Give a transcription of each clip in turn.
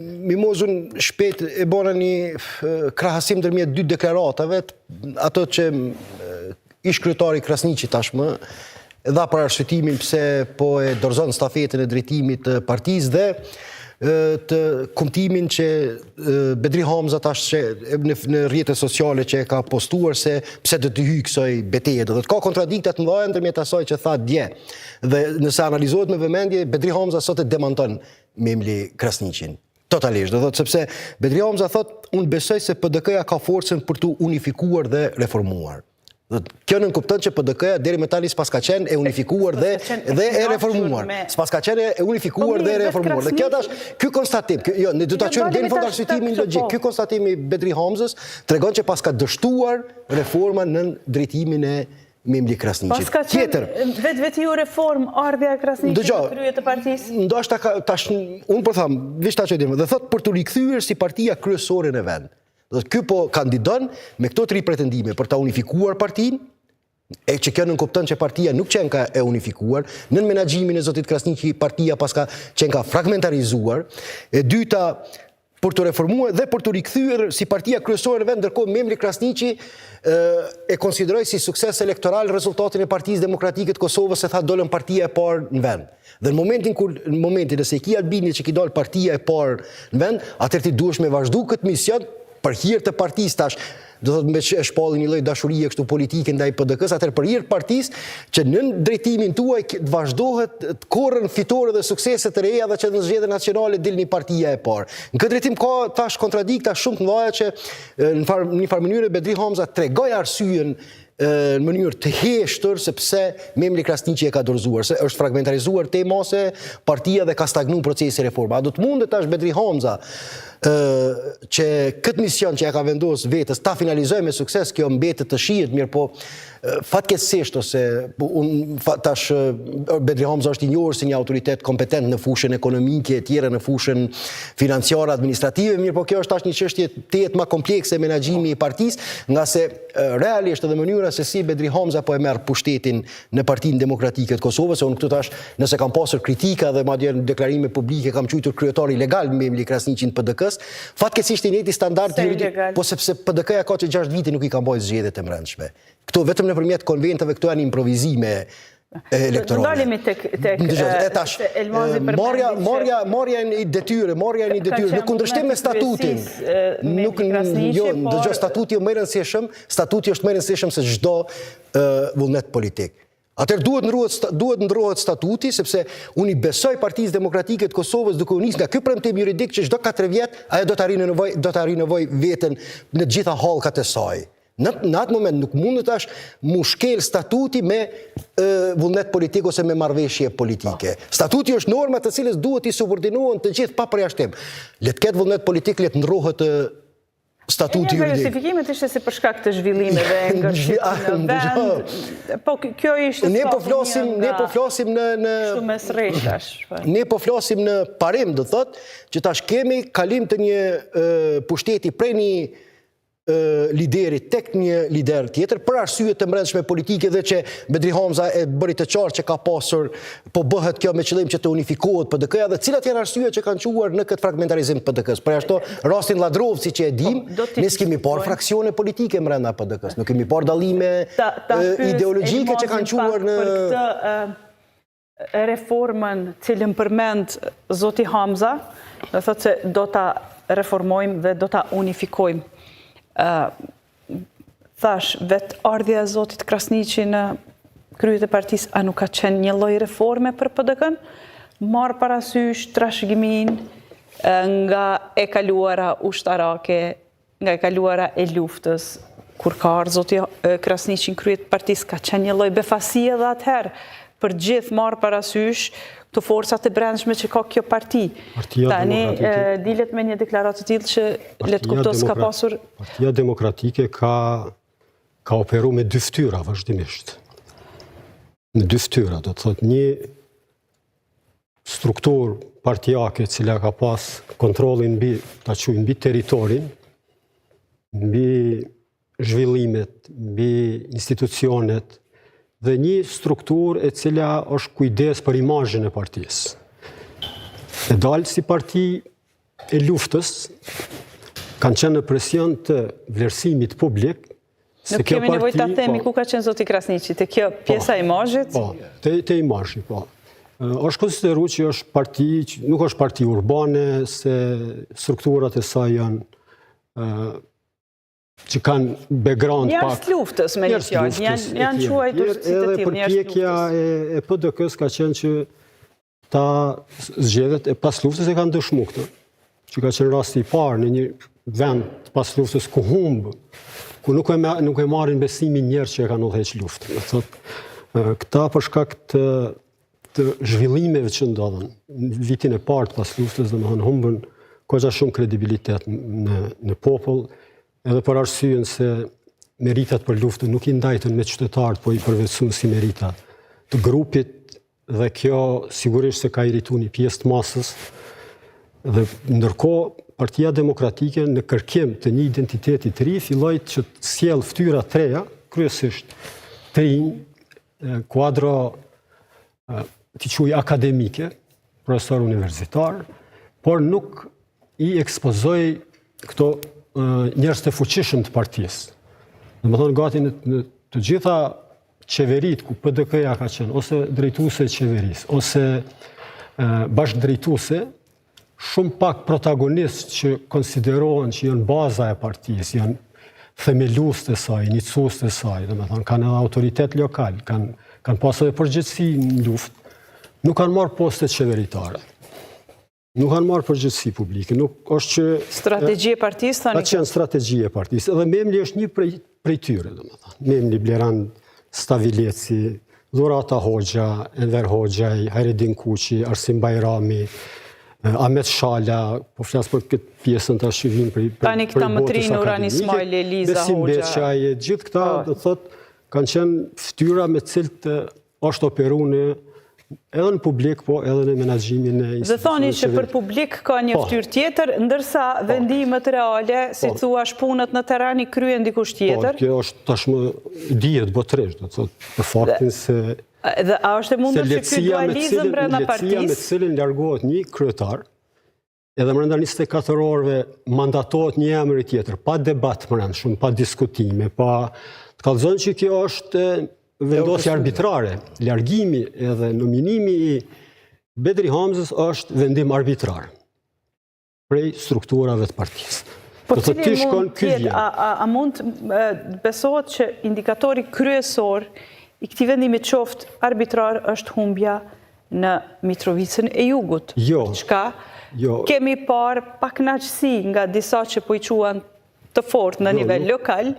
Mimozun shpejt e bona një krahasim ndërmjet dy deklaratave, ato që ish kryetari Krasniqi tashmë dha për arsyetimin pse po e dorëzon stafetën e drejtimit të partisë dhe të kumtimin që Bedri Hamza tash në rrjetet sociale që e ka postuar se pse do të hyjë kësaj betejë. Do të ka kontradikta të mëdha ndërmjet asaj që tha dje. Dhe nëse analizohet me vëmendje, Bedri Hamza sot e demanton Memli Krasniqin. Totalisht, do thotë sepse Bedri Hamza thotë, unë besoj se PDK-ja ka forcën për të unifikuar dhe reformuar. Kjo nënkupton që PDK-ja deri më tani s'pas ka qenë e unifikuar dhe e reformuar. S'pas ka qenë e unifikuar dhe e reformuar. Dhe kjo tash, ky konstatim, jo, ne do ta çojmë deri në fund arsyetimin logjik. Ky konstatim i Bedri Hamzës tregon që pas ka dështuar reforma në drejtimin e Memli Krasniqit. Pas ka qenë vetë ju reform ardhja e Krasniqit në krye të partisë? Ndoshta tash, unë po tham, vish ta çojmë, dhe thot për të rikthyer si partia kryesore në vend. Ky po kandidon me këto tri pretendime për ta unifikuar partinë, e që kjo nënkupton që partia nuk qenë ka e unifikuar, në menaxhimin e zotit Krasniqi partia pas ka qenë ka fragmentarizuar, e dyta për të reformuar dhe për të rikthyer si partia kryesore në vend, ndërkohë Memli Krasniqi e konsideroi si sukses elektoral rezultatin e Partisë Demokratike të Kosovës, se tha dolën partia e parë në vend. Dhe në momentin nëse ki Albini që ki dal partia e parë në vend, atëherë ti duhesh me vazhdu këtë mision për hir të partisë tash, do thotë me shpallin një lloj dashurie kështu politike ndaj PDK-s, atëherë për hir të partisë që në drejtimin tuaj të vazhdohet të korrën fitore dhe suksese të reja dhe që në zgjedhjet nacionale dilni partia e parë. Në këtë drejtim ka tash kontradikta shumë të mëdha që në një farë mënyrë Bedri Hamza tregoi arsyeën në mënyrë të heshtër sepse Memli Krasniqi e ka dorëzuar, se është fragmentarizuar tema se partia dhe ka stagnuar procesi reforma. A do të mundet tash Bedri Hamza që këtë mision që ja ka vendos vetës ta finalizoj me sukses, kjo mbetet të shihet, mirë po fatkeqësisht ose tash Bedri Hamza është i njohur si një autoritet kompetent në fushën ekonomike e tjera, në fushën financiare administrative, mirë po kjo është tash një çështje tejet më komplekse e menaxhimi i partisë, nga se realisht edhe mënyra se si Bedri Hamza po e merr pushtetin në Partinë Demokratike të Kosovës, se unë këtu tash nëse kam pasur kritika dhe madje në deklarime publike kam quajtur kryetari legal Memli Krasniqin PDK-s, fatkeqësisht i njëjti standard juridik, po sepse PDK-ja ka që 6 vite nuk i ka bërë zgjedhjet e brendshme. Këto vetëm nëpërmjet konventave, këto janë improvizime elektorale. Ndalemi tek Elmazi për marrja e detyrë, në kundërshtim me statutin. Dëgjoj, statuti është më i rëndësishëm, statuti është më i rëndësishëm se çdo vullnet politik. Atëherë duhet ndrohet statuti, sepse unë i besoj Partisë Demokratike të Kosovës duke u nisur nga ky premtim juridik që çdo 4 vjet ajo do të arrijë nevojë veten në të gjitha hallkat e saj. Në atë moment nuk mundet tash mu shkel statuti me vullnet politik ose me marrëveshje politike. Statuti është norma të cilës duhet i subordinohen të gjithë pa përjashtim. Le të ketë vullnet politik, le të ndrohet statuti juridik. Falsifikimet ishte si për shkak të zhvillimeve nga në vend. Po kjo ishte ne po flasim në shumë srreshash. Ne po flasim në parim, do thotë, që tash kemi kalim të një pushteti prej një lideri tek një lider tjetër për arsye të brendshme politike dhe që Bedri Hamza e bëri të qartë që ka pasur, po bëhet kjo me qëllim që të unifikohet PDK-ja dhe cilat janë arsyet që kanë quar në këtë fragmentarizim të PDK-s. Për ashtu rastin Ladrovci që e dim, ne s'kemi parë fraksione politike brenda PDK-s, nuk kemi parë dallime ideologjike që kanë quar në reformën cilën përmend zoti Hamza, do thotë se do ta reformojmë dhe do ta unifikojmë. Thash, vetë ardhja e zotit Krasniqi në krye të partisë, a nuk ka qenë një lloj reforme për PDK-n? Marr parasysh trashëgimin nga e kaluara ushtarake, nga e kaluara e luftës, kur ka ardhur zoti Krasniqi në krye të partisë, ka qenë një lloj befasie edhe atëherë për gjithë marr parasysh të forcat e brendshme që ka kjo parti. Tani dilet me një deklaratë të tillë që le të kuptos ka pasur. Partia Demokratike ka operu me dy fytyra vazhdimisht. Me dy fytyra, do të thotë një strukturë partijake e cila ka pas kontrollin mbi territorin, mbi zhvillimet, mbi institucionet, dhe një strukturë e cila është kujdes për imazhin e partisë. E dalë si parti e luftës kanë qenë në presion të vlerësimit publik. Nuk kemi nevojë ta themi ku ka qenë zoti Krasniqi, te kjo pjesa e imazhit? Po, te imazhi, po. Është konsideruar që është parti, nuk është parti urbane, se strukturat e saj janë që kanë background pak. Jashtë luftës, me një fjalë, janë quajtur si të tillë, edhe përpjekja e PDK-s ka qenë që ta zgjedhet e pas luftës e kanë dëshmu këtë, që ka qenë rasti i parë në një vend pas luftës ku humbë, ku nuk e marrin besimin njerëz që e kanë udhëheq luftën. Këta për shkak të zhvillimeve që ndodhen në vitin e parë pas luftës, domethënë humbën goxha shumë kredibilitet në popull, edhe për arsyen se meritat për luftën nuk i ndajtën me qytetarët, po i përvetësuan si merita të grupit, dhe kjo sigurisht se ka irrituar një pjesë të masës. Dhe ndërkohë Partia Demokratike në kërkim të një identiteti të ri filloi që të sjell fytyra të reja, kryesisht të rinj, kuadro të quaj akademike, profesor universitar, por nuk i ekspozoi këto njerëz të fuqishëm të partisë. Domethënë gati në të gjitha qeverit ku PDK-ja ka qenë, ose drejtuese e qeverisë, ose bashkëdrejtuese, shumë pak protagonistë që konsiderohen që janë baza e partisë, janë themelues të saj, inicues të saj, domethënë kanë edhe autoritet lokal, kanë pasur edhe përgjegjësi në luftë, nuk kanë marrë postet qeveritare. Nuk kanë marrë përgjegjësi publike, nuk është që strategji e partisë tani. Ka qenë strategji e partisë. Edhe Memli është një prej tyre, domethënë. Memli, Bleran Stavileci, Dhurata Hoxha, Enver Hoxhaj, Hayreddin Kuqi, Arsim Bajrami, Ahmet Shala, po flas për këtë pjesën tash që vjen për tani këta Motrin, Nuran Ismaili, Eliza Hoxha. Besim Beçaj, gjithë këta do thotë kanë qenë fytyra me të cilët është operuar edhe në publik, po edhe në menaxhimin e institucioneve. Dhe thoni që për publik ka një fytyrë tjetër, ndërsa vendimet reale, si thuash, punët në terren i kryen dikush tjetër. Po, kjo është tashmë dihet botërisht, do të thotë për faktin se dhe a është e mundur që ky dualizëm brenda partisë? Letësia me të cilën largohet një kryetar, edhe brenda 24 orëve mandatohet një emër tjetër, pa debat brendshëm, pa diskutime, pa të kallëzon që kjo është vendosje arbitrare. Largimi edhe nominimi i Bedri Hamzës është vendim arbitrar prej strukturave të partisë. Po cili mund tjetë, a mund besohet që indikatori kryesor i këtij vendimi qoftë arbitrar është humbja në Mitrovicën e Jugut? Jo. Kemi parë pakënaqësi nga disa që po i quan të fortë në nivel lokal,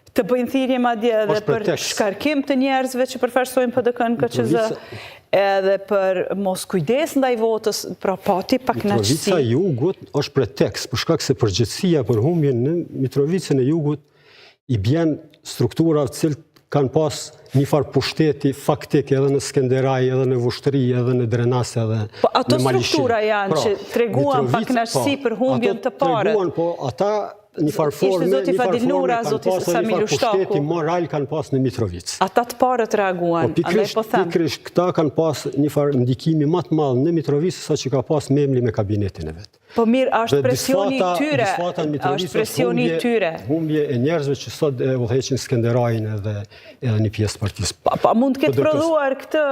të bëjnë thirrje madje edhe për shkarkim të njerëzve që përfaqësojnë PDK-n KQZ, edhe për mos kujdes ndaj votës, pra pati pakënaqësi. Mitrovica e Jugut është pretekst, për shkak se përgjegjësia për humbjen në Mitrovicën e Jugut i bjen strukturave të cilët kanë pas një farë pushteti faktik edhe në Skenderaj, edhe në Vushtri, edhe në Drenas, edhe në Malishin. Po ato struktura janë që treguan pakënaqësi për humbjen të parë. Treguan, po ata një farë forme kanë pas një farë pushteti moral kanë pas në Mitrovicë. Ata të parët reaguan, andaj po them. Pikërisht këta kanë pas një farë ndikimi më të madh në Mitrovicë sa që ka pas Memli me kabinetin e vet. Po mirë, është presioni i tyre. Është presioni i tyre. Humbje e njerëzve që sot e udhëheqin Skenderajin edhe një pjesë të partisë. Pa mund të ketë prodhuar këtë